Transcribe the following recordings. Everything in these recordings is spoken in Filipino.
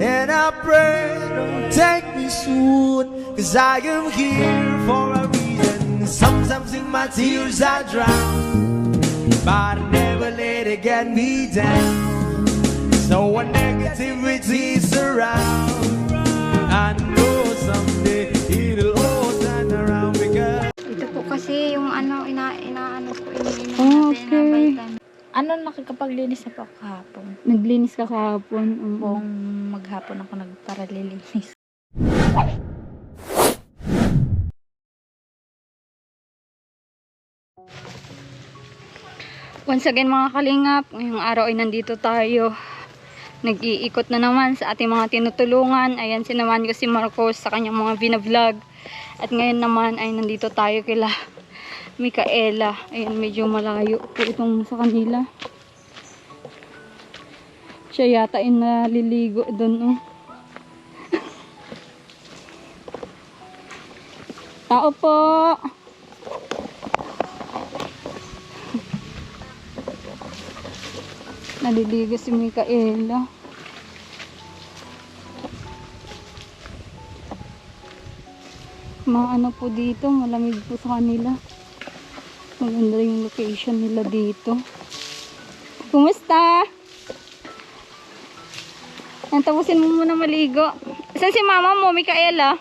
And I pray don't take me soon, 'cause I am here for a reason. Sometimes in my tears I drown, but I never let it get me down. So when negativity surround, I know someday it'll all turn around because Ito po kasi yung ano, inaano ko, Okay. Ano, nakakapaglinis na po ako kahapon. Naglinis ka kahapon. Buong maghapon ako nagparalilinis. Once again mga kalingap, ngayong araw ay nandito tayo. Nag-iikot na naman sa ating mga tinutulungan. Ayan, sinamahan ko si Marcos sa kanyang mga binablog. At ngayon naman ay nandito tayo kila Micaela. Ayan, medyo malayo po itong sa kanila. Siya yata ay naliligo doon. Oh. Tao po! Naliligo si Micaela. Mga ano po dito, malamig po sa kanila. Maganda yung location nila dito. Kumusta? Tapusin mo muna maligo. Saan si mama mo, Micaela?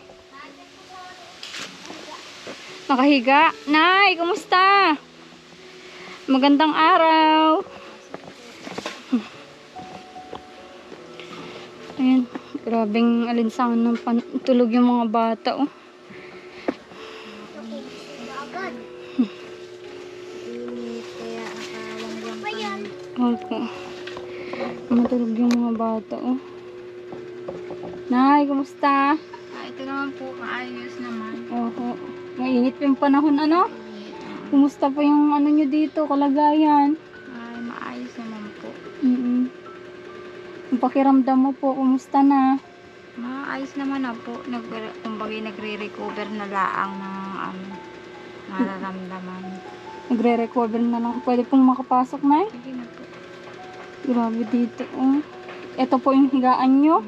Nakahiga. Nay, kumusta? Magandang araw. Ayan, grabing alinsangan ng tulog yung mga bata, oh. Kaya nakawangwang Opo. Matulog yung mga bata, oh. Nay, kumusta? ito naman po, maayos naman. Oho. Mainit pa yung panahon, ano? Kumusta pa yung ano nyo dito, kalagayan? Ay, maayos naman po. Yung pakiramdam mo po, kumusta na? Maayos naman na po. Kumbaga nagre-recover na laang ng nararamdaman. Nagre-recover na lang. Pwede pong makapasok, Nay? Sige na po. Grabe dito, oh. Ito po yung higaan nyo.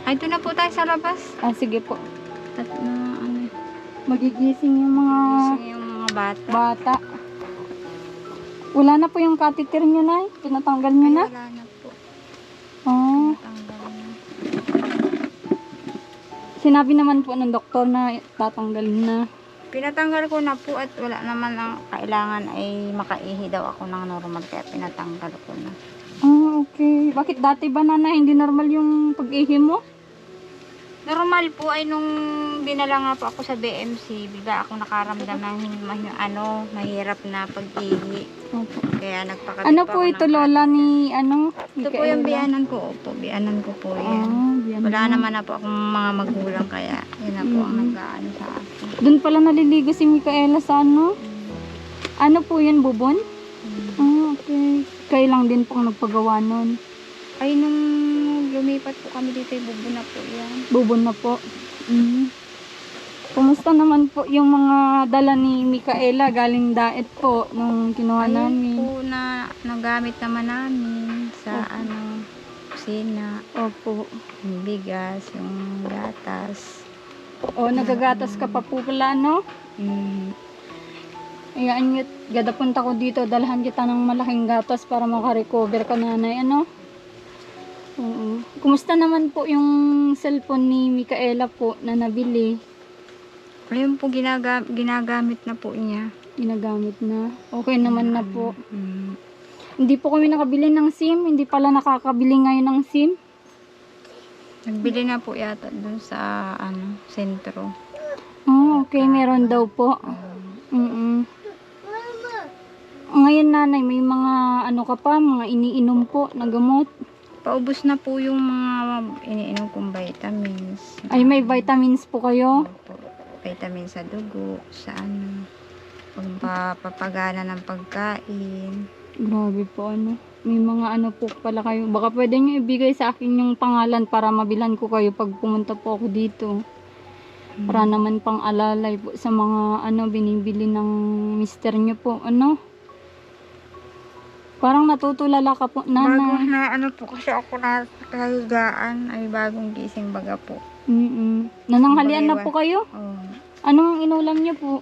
Ay, ito na po tayo sa labas. Sige po. At ano, Magigising yung mga gusto yung mga bata. bata. Wala na po yung catheter nyo, Nay? Pinatanggal nyo na? Wala na po. Oh. Tanggal na. Sinabi naman po ng doktor na tatanggalin na. Pinatanggal ko na po at wala naman ang kailangan ay makaihi daw ako ng normal kaya pinatanggal ko na. Okay. Bakit dati ba, Nanay, hindi normal yung pag-ihi mo? Normal po ay nung dinala nga po ako sa BMC, bigla ako nakaramdam ng mahirap na pag-ihi. Opo. Kaya nagpakabit Ano po po ako ito, ng lola catheter. ni, Ito po yung biyanan ko. Opo, biyanan ko po yan. biyanan Wala mo. naman na po akong mga magulang kaya yun na po ang nag-aano sa akin. Doon pala naliligo si Micaela sa ano? Ano po yun, bubon? Okay. Kayo lang din po ang nagpagawa nun. Ay, nung lumipat po kami dito, bubo na po yan. Bubon na po. Kumusta naman po yung mga dala ni Micaela galing daet po nung kinuha Ayun namin? po na nagamit naman namin sa kusina. Opo. Yung bigas, yung gatas. Nagagatas ka pa po pala, no? Ayaan nyo, gada punta ko dito, dalhan kita ng malaking gatas para makarecover ka, Nanay, ano? Oo. Kumusta naman po yung cellphone ni Micaela po na nabili? Ayun po, ginagamit na po niya. Ginagamit na. Okay naman na po. Hindi po kami nakabili ng SIM. Hindi pala nakakabili ngayon ng SIM. Nagbili na po yata dun sa sentro. Okay. Meron daw po. Ngayon, Nanay, may mga ano ka pa, mga iniinom po na gamot. Paubos na po yung mga iniinom kong vitamins. Ay, may vitamins po kayo. Opo, vitamin sa dugo, sa pagpapagana ng pagkain. Grabe po, ano. May mga ano po pala kayo. Baka pwede nyo ibigay sa akin yung pangalan para mabilan ko kayo pag pumunta po ako dito. Para naman pang alalay po sa mga binibili ng mister nyo po, ano. Parang natutulala ka po, Bago nanay. na ano po kasi ako na kahigaan ay bagong gising baga po. Nananghalian na po kayo? Oh. Anong inulam niyo po?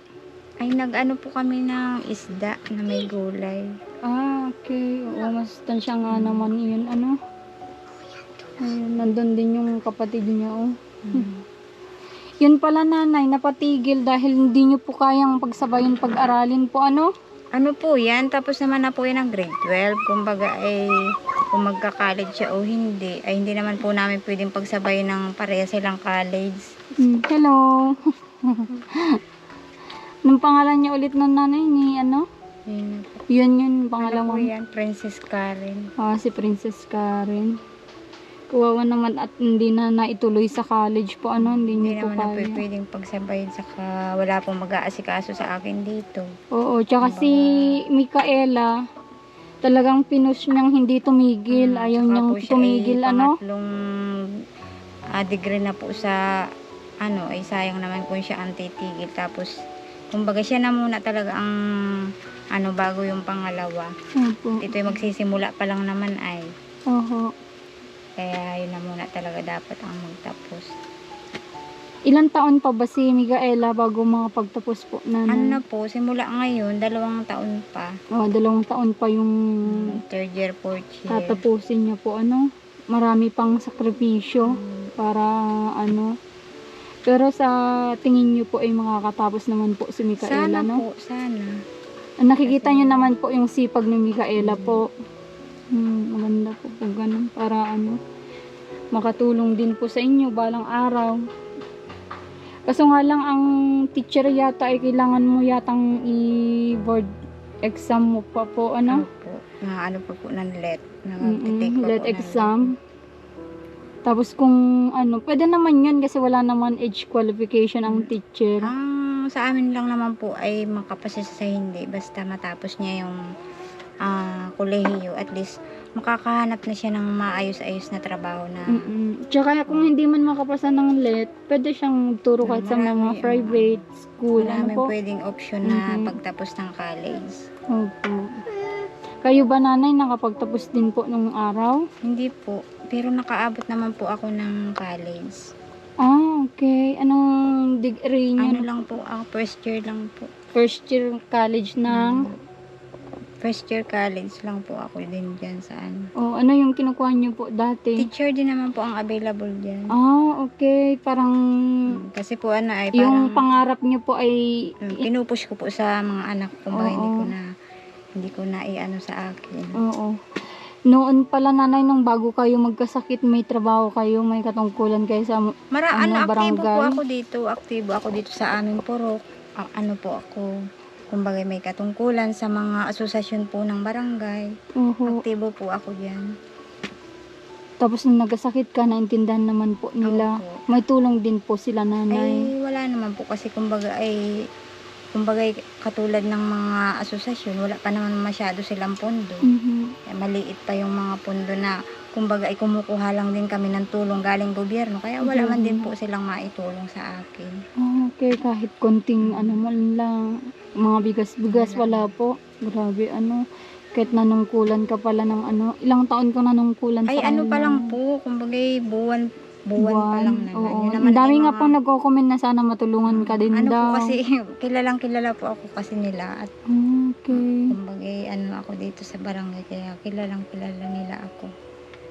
Ay nag-ano po kami ng isda na may gulay. Okay. Oo, mas tansya nga naman yun, ano. Ayun, nandun din yung kapatid niya, oh. Yun pala, nanay, napatigil dahil hindi niyo po kayang pagsabayin pag-aralin po, ano? Ano po yan? Tapos naman na po yan ng grade 12. Kumbaga ay kung magka-college siya o hindi, ay hindi naman po namin pwedeng pagsabayin ng pareha silang college. Hello. Nung pangalan niya ulit ng nanay ni, ano? Yun. Yun, Ano po pangalawang. yan? Princess Karen. Si Princess Karen. Kuwawa naman at hindi na naituloy sa college po, ano, hindi Hindi niyo po naman na kaya. pwedeng pagsabayin saka wala pong mag-aasikaso sa akin dito. Oo, tsaka si Micaela, talagang pinush niyang hindi tumigil. Ayaw Saka niyang po siya tumigil, ay ano? pangatlong degree na po sa ano, ay sayang naman kung siya ang titigil. Tapos, kumbaga siya na muna talaga ang ano, bago yung pangalawa. Opo. Ito ay magsisimula pa lang naman ay. Oho. Kaya yun na muna talaga dapat ang magtapos. Ilang taon pa ba si Micaela bago makapagtapos po, Ano nanay? na po, simula ngayon, 2 taon pa. 2 taon pa yung Third year, fourth year. tatapusin niya po, ano? Marami pang sakripisyo para, ano? Pero sa tingin niyo po ay makakatapos naman po si Micaela, Sana no? po, sana. Nakikita niyo naman po yung sipag ni Micaela po. Maganda po po ganun para ano, makatulong din po sa inyo balang araw. Kaso nga lang ang teacher yata ay kailangan mo yatang i-board exam mo pa po, ano? Po, na ano pa po ng let. Let exam. Tapos kung ano, pwede naman yun kasi wala naman age qualification ang teacher. Ang sa amin lang naman po ay makapasa sa hindi. Basta matapos niya yung kolehiyo. At least makakahanap na siya ng maayos-ayos na trabaho na. Tsaka kung hindi man makapasa ng let, pwede siyang turo kahit sa mga private school. Maraming Ano po? pwedeng option na pagtapos ng college. Opo. Kayo ba, nanay, nakapagtapos din po nung araw? Hindi po. Pero nakaabot naman po ako ng college. Okay. Anong degree niyo? Ano lang po, first year lang po. First year college ng... First year college lang po ako din dyan saan. ano yung kinukuha niyo po dati? Teacher din naman po ang available dyan. Okay. Parang... Kasi po ano ay yung parang pangarap niyo po ay... pinupush ko po sa mga anak ko. Kumbaga Oo. hindi ko na i-ano sa akin. Oo. Noon pala, nanay, nung bago kayo magkasakit, may trabaho kayo, may katungkulan kayo sa Aktibo barangay? po ako dito. Aktibo ako dito sa aming purok. Ano po ako, kumbaga may katungkulan sa mga asosasyon po ng barangay. Oho. Aktibo po ako diyan. Tapos nung nagkasakit ka, naintindihan naman po nila. Opo. May tulong din po sila, nanay. Ay, wala naman po kasi kumbaga katulad ng mga asosasyon, wala pa naman masyado silang pondo. Kaya maliit pa yung mga pondo na kumbaga ay kumukuha lang din kami ng tulong galing gobyerno. Kaya wala man din po silang maitulong sa akin. Okay, kahit konting ano man lang, mga bigas-bigas, wala po. Grabe, ano, kahit nanungkulan ka pala ng ano, ilang taon ka nanungkulan Ay, sa ano pa kanila? lang po, kumbaga buwan pa lang naman. Oo. Yun naman Ang dami ay nga mga- po nagko-comment na sana matulungan ka din Ano daw. po kasi, kilalang kilala po ako kasi nila. At Okay. kumbaga, ano ako dito sa barangay, kaya kilalang kilala nila ako.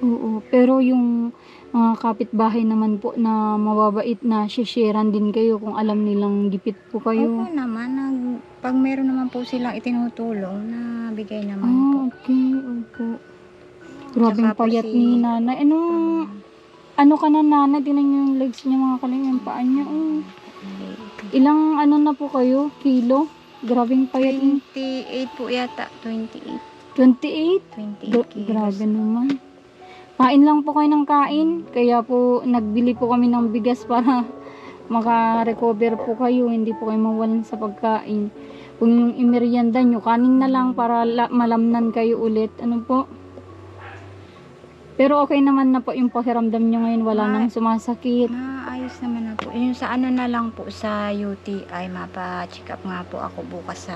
Oo. Pero yung mga kapitbahay naman po na mababait na sharean din kayo kung alam nilang gipit po kayo. Opo naman, pag meron naman po silang itinutulong, na bigay naman po. Okay. Opo. Grabing Tsaka po payat si- ni nanay. Ano ka na, nanay? Tingnan niyo yung legs niya, mga kaling yung paa niya. Ilang ano na po kayo? Kilo? Grabing payat ni 28 po yata, 28. 28? 28 kilos. Grabe naman. Kain lang po kayo ng kain. Kaya po, nagbili po kami ng bigas para maka-recover po kayo. Hindi po kayo mawalan sa pagkain. Kung yung imerienda nyo, kanin na lang para malamnan kayo ulit. Ano po? Pero okay naman na po yung pakiramdam nyo ngayon. Wala nang sumasakit. Maayos naman na po. Yung sa ano na lang po, sa UTI, mapa-check up nga po ako bukas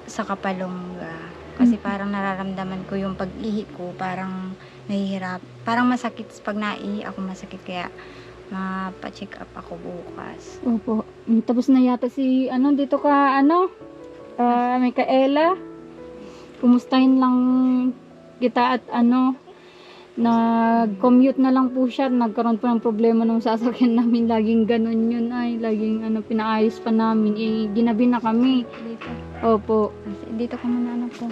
sa Kapalongga. Kasi parang nararamdaman ko yung pag-ihi ko, parang nahihirap. Parang masakit pag naihi ako, masakit. Kaya mapa-check up ako bukas. Opo. Tapos na yata si, dito ka, Micaela. Kumustahin lang kita at nag-commute na lang po siya. Nagkaroon po ng problema ng sasakyan namin. Laging ganun yun ay. Laging pinaayos pa namin. Ginabi na kami. Dito. Opo. Dito ka muna po.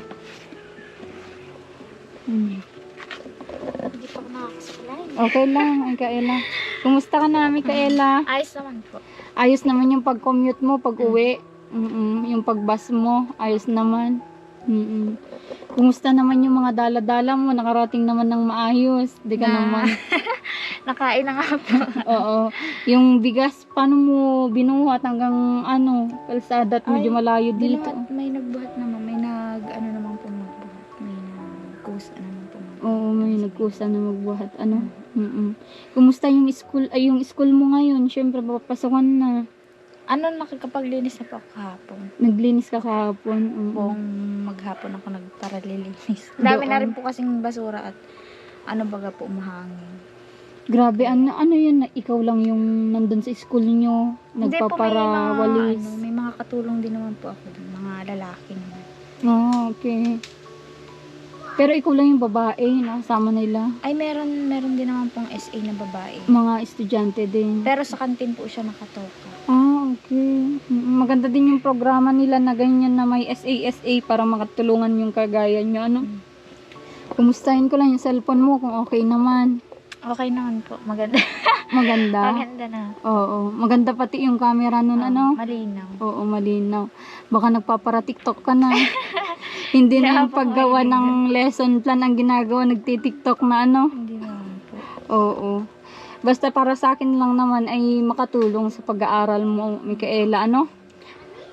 Hindi pa ako nakakasaklay. Okay lang, Micaela. Kumusta ka na, Micaela? Ayos naman po. Ayos naman yung pag-commute mo, pag-uwi. Yung pag-bus mo, ayos naman. Kumusta naman yung mga dala-dala mo? Nakarating naman ng maayos. Di ka naman. Nakain na nga po. Oo. Yung bigas, paano mo binuhat hanggang kalsada at medyo malayo dito? May nagbuhat naman. May naman po magbuhat. May nagkusa naman po magbuhat. Oo, may nagkusa na magbuhat. Kumusta yung school mo ngayon? Siyempre, papasakan na. Nakakapaglinis na po ako kahapon. Naglinis ka kahapon. Buong maghapon ako nagparalilinis. Dami na rin po kasing basura at baga po umahangin. Grabe, ano yun? Ikaw lang yung nandun sa school nyo? Nagpaparawali? May mga katulong din naman po ako dun. Mga lalaki naman. Okay. Pero ikaw lang yung babae, nakasama nila? Ay, meron din naman pong SA na babae. Mga estudyante din? Pero sa kantin po siya nakatoka. Okay. Maganda din yung programa nila na ganyan na may SA para makatulungan yung kagaya nyo, Kumustahin ko lang yung cellphone mo kung okay naman. Okay naman po. Maganda. Maganda? Maganda na. Oo. Maganda pati yung camera nun, Malinaw. Oo, malinaw. Baka nagpapara-tiktok ka na. Hindi na yung paggawa ng lesson plan ang ginagawa, nagtitiktok na Hindi naman po. Oo. Basta para sa akin lang naman ay makatulong sa pag-aaral mo, Micaela,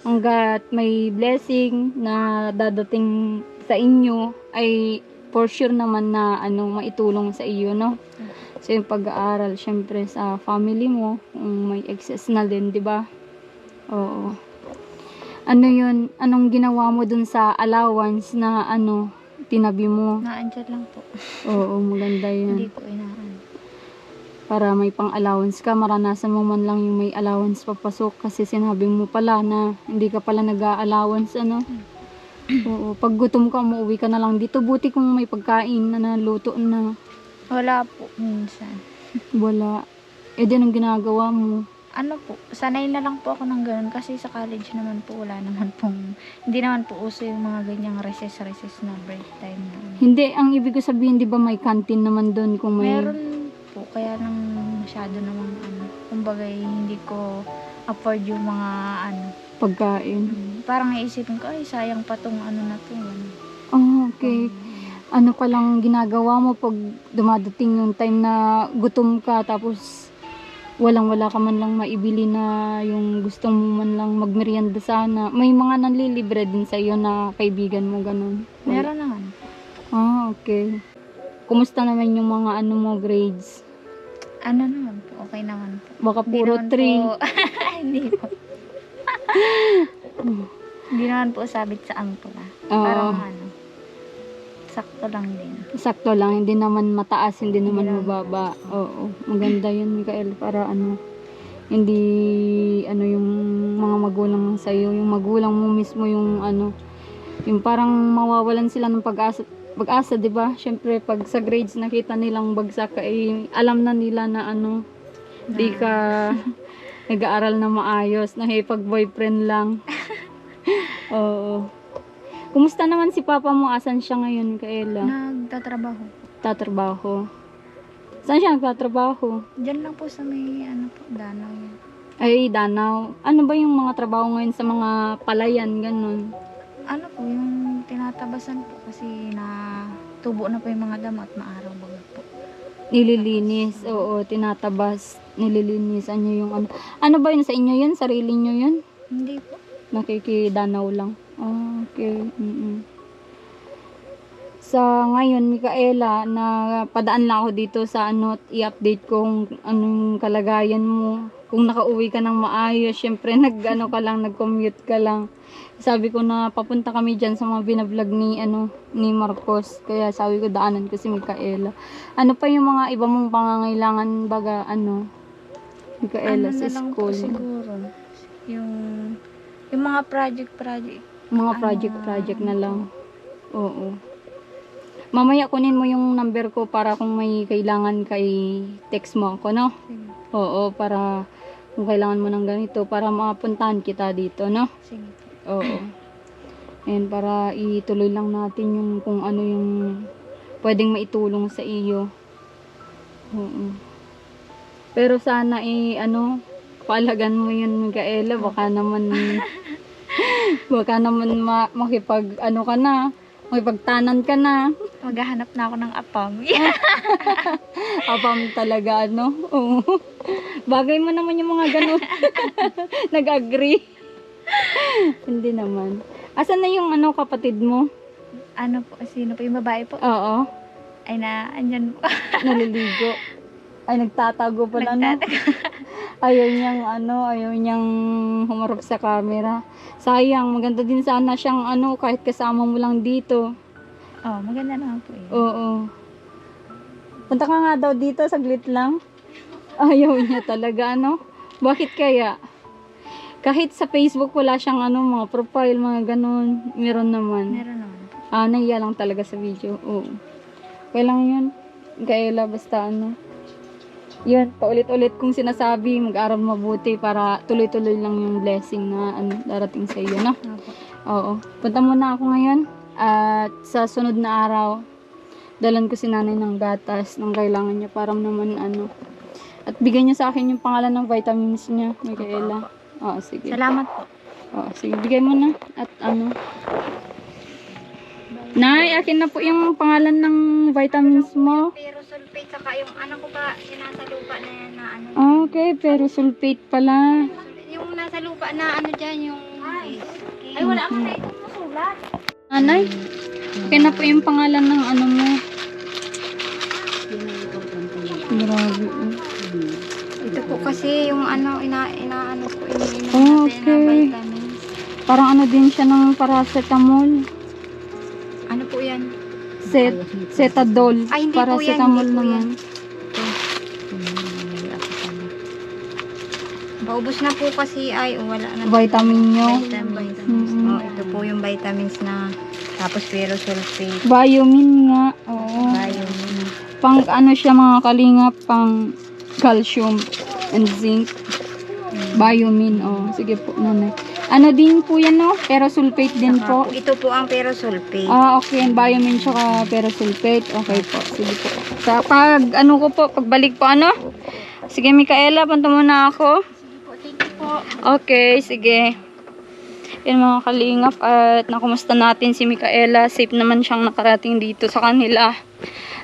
Hanggat may blessing na dadating sa inyo, ay for sure naman na maitulong sa iyo, So yung pag-aaral, syempre sa family mo, kung may excess na din, di ba? Oo. Anong ginawa mo dun sa allowance na tinabi mo? Naandyan lang po. Oo, maganda yan. Hindi ko inaan. Para may pang-allowance ka, maranasan mo man lang yung may allowance papasok kasi sinabi mo pala na hindi ka pala nag-allowance, Oo, pag gutom ka, umuwi ka na lang dito. Buti kung may pagkain na naluto na. Wala po minsan. Wala. Anong ginagawa mo? Sanay na lang po ako ng ganun kasi sa college naman po wala naman hindi naman po uso yung mga ganyang recess na break time na. Hindi, ang ibig ko sabihin, di ba may canteen naman doon kung may... Meron po, kaya nang masyado namang kumbaga hindi ko afford yung mga pagkain. Parang iisipin ko, ay sayang pa tong na to. Okay. Ano palang ginagawa mo pag dumadating yung time na gutom ka tapos wala ka man lang maibili na yung gusto mo man lang magmerienda sana. May mga nanlilibre din sa iyo na kaibigan mo ganun. Meron naman. Okay. Kumusta naman yung mga mo grades? Naman po, okay naman po. Baka puro 3. Hindi po. Hindi naman po sabit sa angkla. Parang sakto lang din. Sakto lang, hindi naman mataas, hindi naman mababa. Oo, maganda yun, Micael, para hindi yung mga magulang sa iyo, yung magulang mo mismo yung yung parang mawawalan sila ng pag-asa, 'di ba? Syempre pag sa grades nakita nilang bagsak ka, alam na nila na di ka nag-aaral na maayos, nakipag-boyfriend lang. Oo. Kumusta naman si papa mo? Asan siya ngayon, Micaela? Nagtatrabaho. Tatrabaho. Saan siya nagtatrabaho? Diyan lang po sa may Danau yan. Ay, Danau. Ano ba yung mga trabaho ngayon sa mga palayan, ganun? Yung tinatabasan po kasi tubo na po yung mga damo at maaraw baga po. Nililinis, oo, tinatabas, nililinisan nyo yung Ano ba yun sa inyo yun? Sarili nyo yun? Hindi po. Nakikidanaw lang. Okay. Sa ngayon, Micaela, na padaan lang ako dito sa i-update kung anong kalagayan mo. kung nakauwi ka ng maayos, syempre nag-ano ka lang, nag-commute ka lang. Sabi ko na papunta kami dyan sa mga binablog ni Marcos. Kaya sabi ko daanan ko si Micaela. Ano pa yung mga iba mong pangangailangan baga Micaela Ano sa na lang po school? siguro. Yung mga project. Mga project na lang. Oo. Mamaya kunin mo yung number ko para kung may kailangan kay text mo ako, no? Sige. Oo, para kung kailangan mo ng ganito, para mapuntahan kita dito, no? Sige. Oo. And para ituloy lang natin yung kung ano yung pwedeng maitulong sa iyo. Oo. Pero sana paalagan mo yun, Micaela, baka naman makipag ka na, makipagtanan ka na. Maghahanap na ako ng apam. Apam talaga, Oo. Bagay mo naman yung mga ganun. Nag-agree. Hindi naman. Asan na yung kapatid mo? Ano po, sino po? Yung babae po? Oo. Ay andyan po. Naliligo. Ay, nagtatago pala, no? Ayaw niyang humarap sa camera. Sayang, maganda din sana siyang kahit kasama mo lang dito. Oh, maganda naman po yun. Oo. Punta ka nga daw dito, saglit lang. Ayaw niya talaga, Bakit kaya? Kahit sa Facebook wala siyang mga profile, mga ganun. Meron naman. Meron naman. Nahiya lang talaga sa video. Oo. Okay lang yun. Micaela, basta yun, paulit-ulit kong sinasabi, mag-aral mabuti para tuloy-tuloy lang yung blessing na darating sa iyo, no? Opo. Oo. Punta muna ako ngayon. At sa sunod na araw, dalan ko si nanay ng gatas ng kailangan niya para naman At bigyan niya sa akin yung pangalan ng vitamins niya, Micaela. Oo, sige. Salamat po. Oo, sige. Bigay mo na. At Nay, akin na po yung pangalan ng vitamins mo. Pero sulfate, saka yung ko pa, yung nasa lupa na yan na Okay, pero sulfate pala. Yung nasa lupa na dyan, yung... Ay, wala akong na itong masulat. Nanay, akin na po yung pangalan ng mo. Grabe. Ito po kasi yung inaano ko, iniinom natin na Okay. vitamins. Parang din siya ng paracetamol. Ano po yan? Setadol. Ay, hindi po yan, Paracetamol hindi po naman. Paubos na po kasi wala na. Vitamin nyo. Vitamins. Mm-mm. Ito po yung vitamins na tapos pero sulfate. Biomin nga. Oo. Vitamin. Pang siya mga kalingap, pang calcium and zinc. Biomin. Sige po, nanay. Din po yan, no? Pero sulfate din po. Ito po ang pero sulfate. Okay. Biomin tsaka pero sulfate. Okay po. Sige po. Sa pagbalik po, Sige, Micaela, punta muna ako. Thank you po. Okay, sige. Yan mga kalingap, at nakumusta natin si Micaela. Safe naman siyang nakarating dito sa kanila.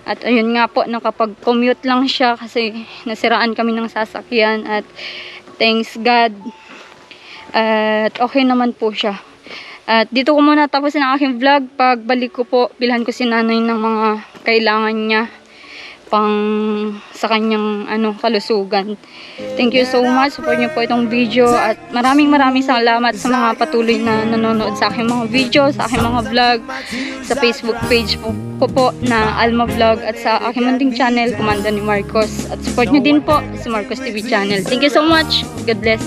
At ayun nga po, nakapag-commute lang siya kasi nasiraan kami ng sasakyan. At thanks God. At okay naman po siya. At dito ko muna tapusin ang aking vlog. Pagbalik ko po, bilhan ko si nanay ng mga kailangan niya pang sa kanyang kalusugan. Thank you so much. Support niyo po itong video at maraming salamat sa mga patuloy na nanonood sa aking mga video, sa aking mga vlog, sa Facebook page ko po na Alma Vlog at sa aking munting channel, Commander ni Marcos. At support niyo din po si Marcos TV channel. Thank you so much. God bless.